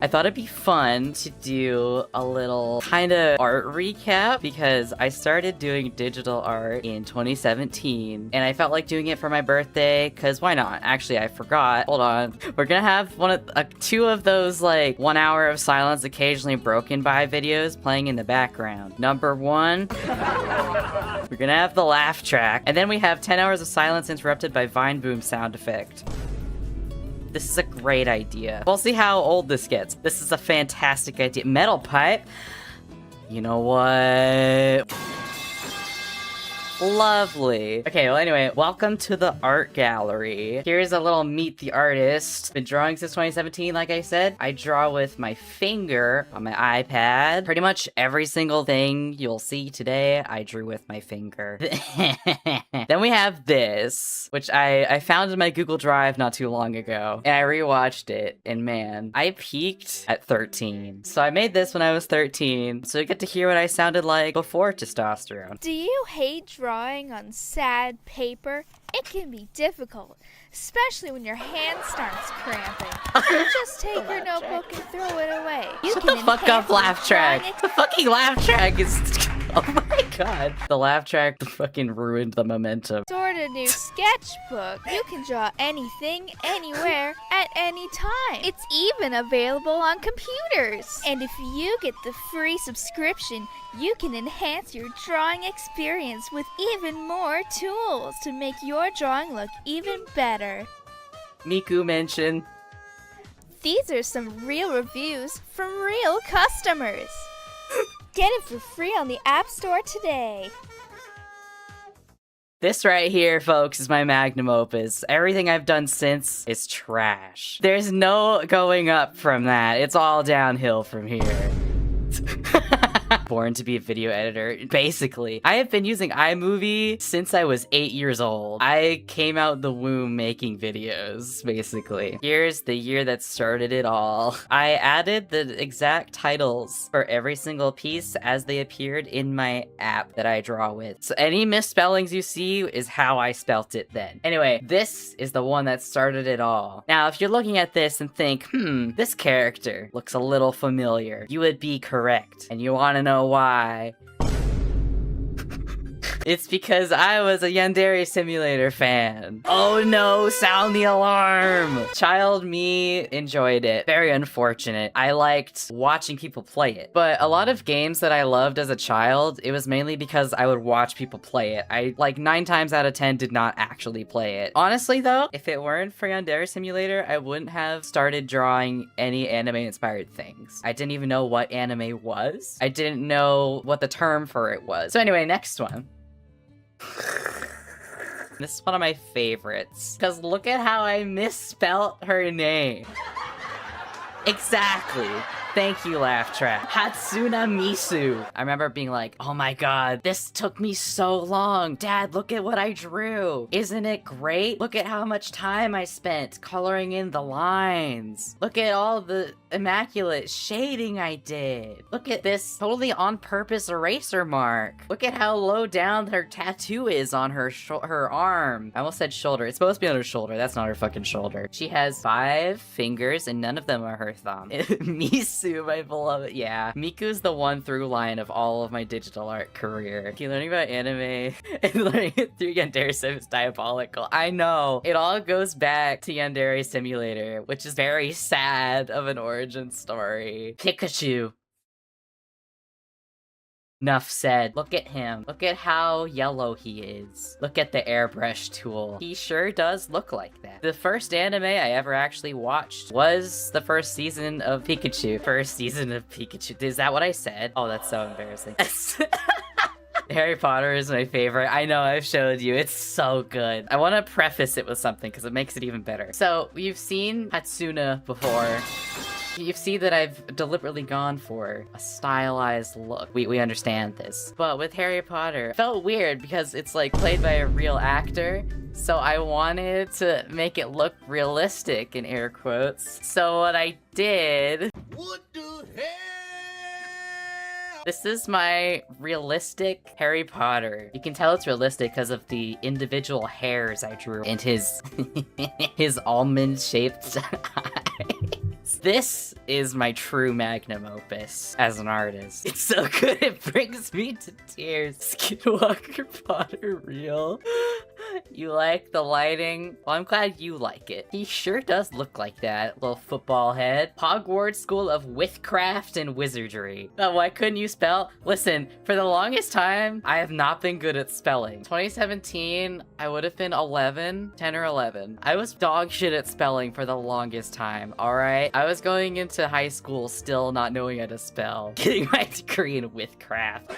I thought it'd be fun to do a little kind of art recap because I started doing digital art in 2017 and I felt like doing it for my birthday because why not? Actually, I forgot. Hold on. We're gonna have two of those like 1 hour of silence occasionally broken by videos playing in the background. Number one, we're gonna have the laugh track, and then we have 10 hours of silence interrupted by Vine Boom sound effect. This is a great idea. We'll see how old this gets. This is a fantastic idea. Metal pipe. You know what? Lovely. Okay, well anyway, welcome to the art gallery. Here's a little meet the artist. Been drawing since 2017, like I said. I draw with my finger on my iPad. Pretty much every single thing you'll see today, I drew with my finger. Then we have this, which I found in my Google Drive not too long ago, and I rewatched it, and man, I peaked at 13. So I made this when I was 13, so you get to hear what I sounded like before testosterone. Do you hate drawing on sad paper? It can be difficult, especially when your hand starts cramping. Just take your notebook and throw it away. Shut the fuck up, laugh track. The fucking laugh track is... Oh my god. The laugh track fucking ruined the momentum. Sort a new sketchbook. You can draw anything, anywhere, at any time. It's even available on computers. And if you get the free subscription, you can enhance your drawing experience with even more tools to make your drawing look even better. Micu mentioned. These are some real reviews from real customers. Get it for free on the App Store today. This right here, folks, is my magnum opus. Everything I've done since is trash. There's no going up from that. It's all downhill from here. Born to be a video editor, basically. I have been using iMovie since I was 8 years old. I came out the womb making videos, basically. Here's the year that started it all. I added the exact titles for every single piece as they appeared in my app that I draw with. So any misspellings you see is how I spelt it then. Anyway, this is the one that started it all. Now, if you're looking at this and think, this character looks a little familiar, you would be correct. And you want to know why? It's because I was a Yandere Simulator fan. Oh no, sound the alarm! Child me enjoyed it. Very unfortunate. I liked watching people play it. But a lot of games that I loved as a child, it was mainly because I would watch people play it. I, like, 9 times out of 10 did not actually play it. Honestly though, if it weren't for Yandere Simulator, I wouldn't have started drawing any anime-inspired things. I didn't even know what anime was. I didn't know what the term for it was. So anyway, next one. This is one of my favorites, because look at how I misspelt her name. Exactly. Thank you, laugh track. Hatsuna Micu. I remember being like, oh my god, this took me so long. Dad, look at what I drew. Isn't it great? Look at how much time I spent coloring in the lines. Look at all the immaculate shading I did. Look at this totally on purpose eraser mark. Look at how low down her tattoo is on her her arm. I almost said shoulder. It's supposed to be on her shoulder. That's not her fucking shoulder. She has 5 fingers and none of them are her thumb. Micu, my beloved. Yeah, Miku's the one through line of all of my digital art career. Learning about anime and learning it through Yandere Sim is diabolical. I know. It all goes back to Yandere Simulator, which is very sad of an origin story. Pikachu. Enough said. Look at him. Look at how yellow he is. Look at the airbrush tool. He sure does look like that. The first anime I ever actually watched was the first season of Pikachu. First season of Pikachu. Is that what I said? Oh, that's so embarrassing. Harry Potter is my favorite. I know, I've showed you. It's so good. I want to preface it with something because it makes it even better. So, you've seen Hatsuna before. You see that I've deliberately gone for a stylized look. We understand this. But with Harry Potter, it felt weird because it's like played by a real actor. So I wanted to make it look realistic in air quotes. So what I did... What the hell? This is my realistic Harry Potter. You can tell it's realistic because of the individual hairs I drew and his almond-shaped eyes. This is my true magnum opus as an artist. It's so good it brings me to tears. Skinwalker Potter real. You like the lighting? Well, I'm glad you like it. He sure does look like that, little football head. Hogwarts School of Withcraft and Wizardry. Oh, why couldn't you spell? Listen, for the longest time, I have not been good at spelling. 2017, I would have been 10 or 11. I was dog shit at spelling for the longest time, alright? I was going into high school still not knowing how to spell. Getting my degree in Withcraft.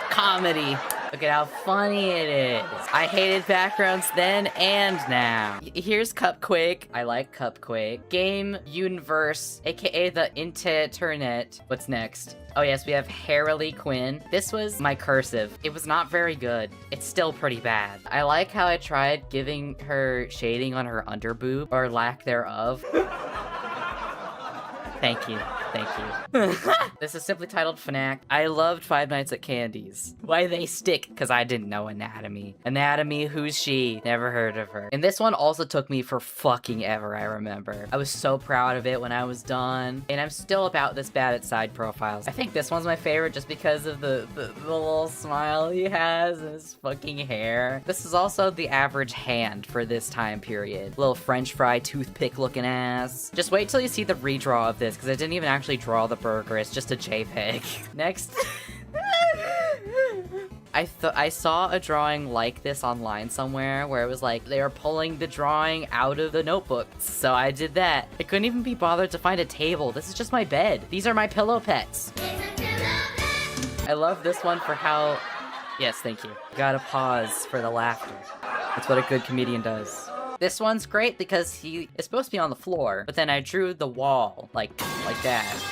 Comedy. Look at how funny it is. I hated backgrounds then and now. Here's Cupquake. I like Cupquake. Game Universe, aka the Internet. What's next? Oh yes, we have Harley Quinn. This was my cursive. It was not very good. It's still pretty bad. I like how I tried giving her shading on her underboob, or lack thereof. Thank you. Thank you. This is simply titled Fnac. I loved Five Nights at Candy's. Why they stick? Because I didn't know Anatomy. Anatomy, who's she? Never heard of her. And this one also took me for fucking ever, I remember. I was so proud of it when I was done. And I'm still about this bad at side profiles. I think this one's my favorite just because of the little smile he has and his fucking hair. This is also the average hand for this time period. Little French fry toothpick looking ass. Just wait till you see the redraw of this because I didn't even actually draw the burger. It's just a JPEG. Next. I saw a drawing like this online somewhere where it was like they were pulling the drawing out of the notebook. So I did that. I couldn't even be bothered to find a table. This is just my bed. These are my pillow pets. I love this one for how... Yes, thank you. Gotta pause for the laughter. That's what a good comedian does. This one's great because he is supposed to be on the floor, but then I drew the wall, like that.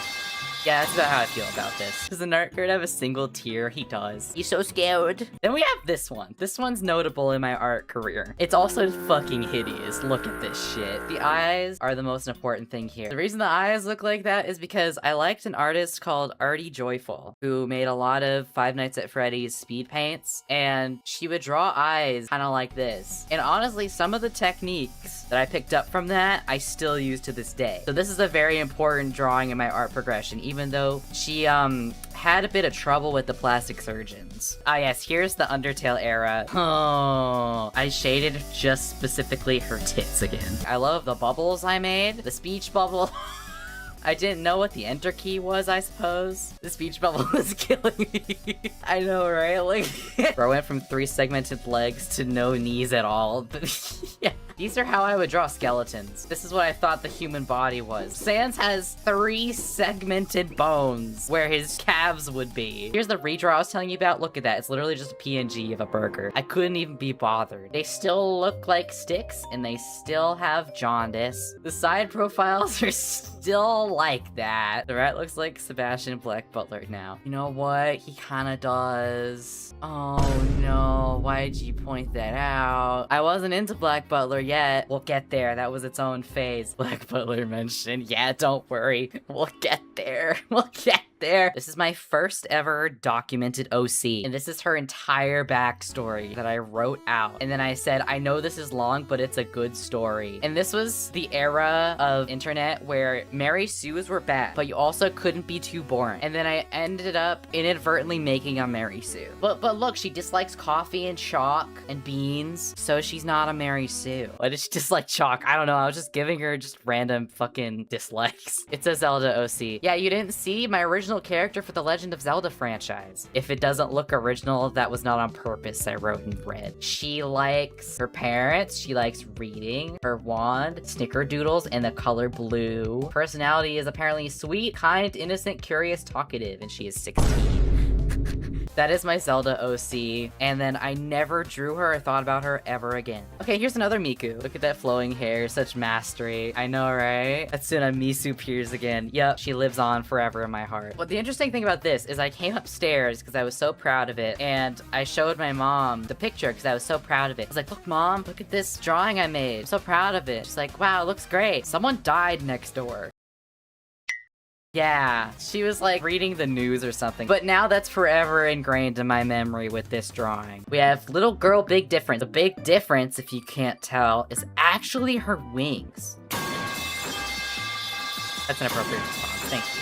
Yeah, that's about how I feel about this. Does the Nartgard have a single tear? He does. He's so scared. Then we have this one. This one's notable in my art career. It's also fucking hideous. Look at this shit. The eyes are the most important thing here. The reason the eyes look like that is because I liked an artist called Artie Joyful, who made a lot of Five Nights at Freddy's speed paints, and she would draw eyes kind of like this. And honestly, some of the techniques that I picked up from that, I still use to this day. So this is a very important drawing in my art progression, even though she had a bit of trouble with the plastic surgeons. Ah yes, here's the Undertale era. Oh, I shaded just specifically her tits again. I love the bubbles I made. The speech bubble. I didn't know what the enter key was, I suppose. The speech bubble was killing me. I know, right? Like, bro went from 3 segmented legs to no knees at all. But yeah. These are how I would draw skeletons. This is what I thought the human body was. Sans has 3 segmented bones where his calves would be. Here's the redraw I was telling you about. Look at that. It's literally just a PNG of a burger. I couldn't even be bothered. They still look like sticks and they still have jaundice. The side profiles are still like that. The rat looks like Sebastian Black Butler now. You know what? He kind of does. Oh no, why'd you point that out? I wasn't into Black Butler yet. We'll get there. That was its own phase. Black Butler mentioned. Yeah, don't worry. We'll get there. We'll get there. This is my first ever documented OC, and this is her entire backstory that I wrote out. And then I said, I know this is long, but it's a good story. And this was the era of internet where Mary Sue's were bad, but you also couldn't be too boring. And then I ended up inadvertently making a Mary Sue. But look, she dislikes coffee and chalk and beans, so she's not a Mary Sue. Why did she dislike chalk? I don't know. I was just giving her just random fucking dislikes. It's a Zelda OC. Yeah, you didn't see my original character for the Legend of Zelda franchise. If it doesn't look original, that was not on purpose. I wrote in red. She likes her parents. She likes reading, her wand, snickerdoodles, and the color blue. Personality is apparently sweet, kind, innocent, curious, talkative, and she is 16. That is my Zelda OC, and then I never drew her or thought about her ever again. Okay, here's another Miku. Look at that flowing hair, such mastery. I know, right? Hatsuna Micu appears again. Yep, she lives on forever in my heart. But the interesting thing about this is I came upstairs because I was so proud of it, and I showed my mom the picture because I was so proud of it. I was like, look, Mom, look at this drawing I made. I'm so proud of it. She's like, wow, it looks great. Someone died next door. Yeah, she was like reading the news or something. But now that's forever ingrained in my memory with this drawing. We have little girl, big difference. The big difference, if you can't tell, is actually her wings. That's an appropriate response. Thank you.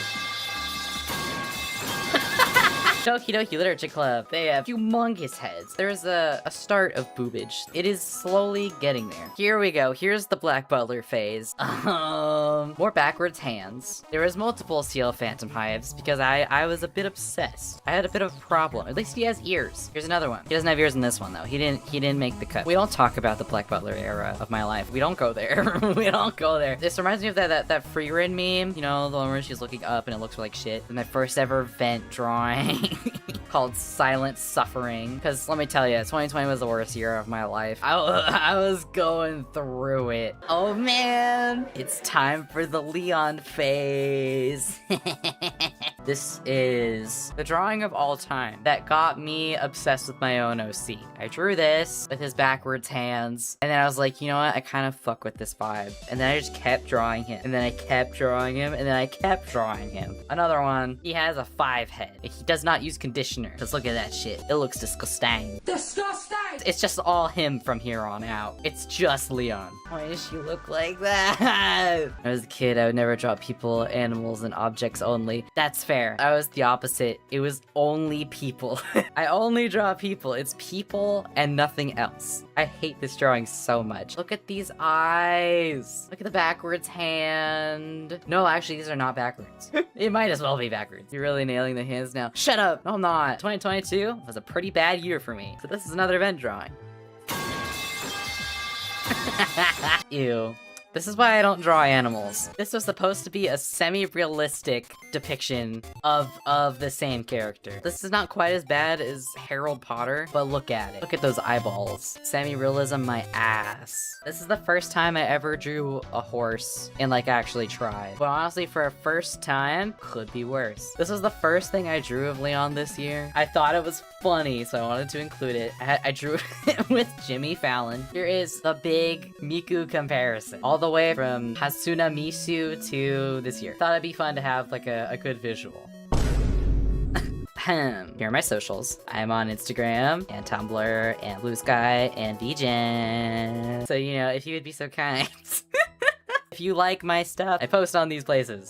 Doki Doki Literature Club. They have humongous heads. There's a start of boobage. It is slowly getting there. Here we go. Here's the Black Butler phase. More backwards hands. There was multiple seal phantom hives because I was a bit obsessed. I had a bit of a problem. At least he has ears. Here's another one. He doesn't have ears in this one though. He didn't make the cut. We don't talk about the Black Butler era of my life. We don't go there. We don't go there. This reminds me of that Free Rin meme. You know, the one where she's looking up and it looks like shit. And my first ever vent drawing. Called Silent Suffering. Because let me tell you, 2020 was the worst year of my life. I was going through it. Oh man, it's time for the Leon phase. This is the drawing of all time that got me obsessed with my own OC. I drew this with his backwards hands, and then I was like, you know what? I kind of fuck with this vibe. And then I just kept drawing him, and then I kept drawing him, and then I kept drawing him. Another one, he has a 5 head. He does not use conditioner, because look at that shit. It looks disgusting. Disgusting! It's just all him from here on out. It's just Leon. Why does she look like that? When I was a kid, I would never draw people, animals, and objects only. That's fair. I was the opposite. It was only people. I only draw people. It's people and nothing else. I hate this drawing so much. Look at these eyes. Look at the backwards hand. No, actually, these are not backwards. It might as well be backwards. You're really nailing the hands now. Shut up. No, I'm not. 2022 was a pretty bad year for me. So this is another event drawing. Ew. This is why I don't draw animals. This was supposed to be a semi-realistic depiction of the same character. This is not quite as bad as Harold Potter, but look at it. Look at those eyeballs. Semi-realism my ass. This is the first time I ever drew a horse and like actually tried. But honestly, for a first time, could be worse. This was the first thing I drew of Leon this year. I thought it was funny, so I wanted to include it. I drew it with Jimmy Fallon. Here is the big Micu comparison. All the way from Hatsuna Micu to this year. Thought it'd be fun to have like a good visual. Here are my socials. I'm on Instagram and Tumblr and Blue Sky and VGen. So, you know, if you would be so kind. If you like my stuff, I post on these places.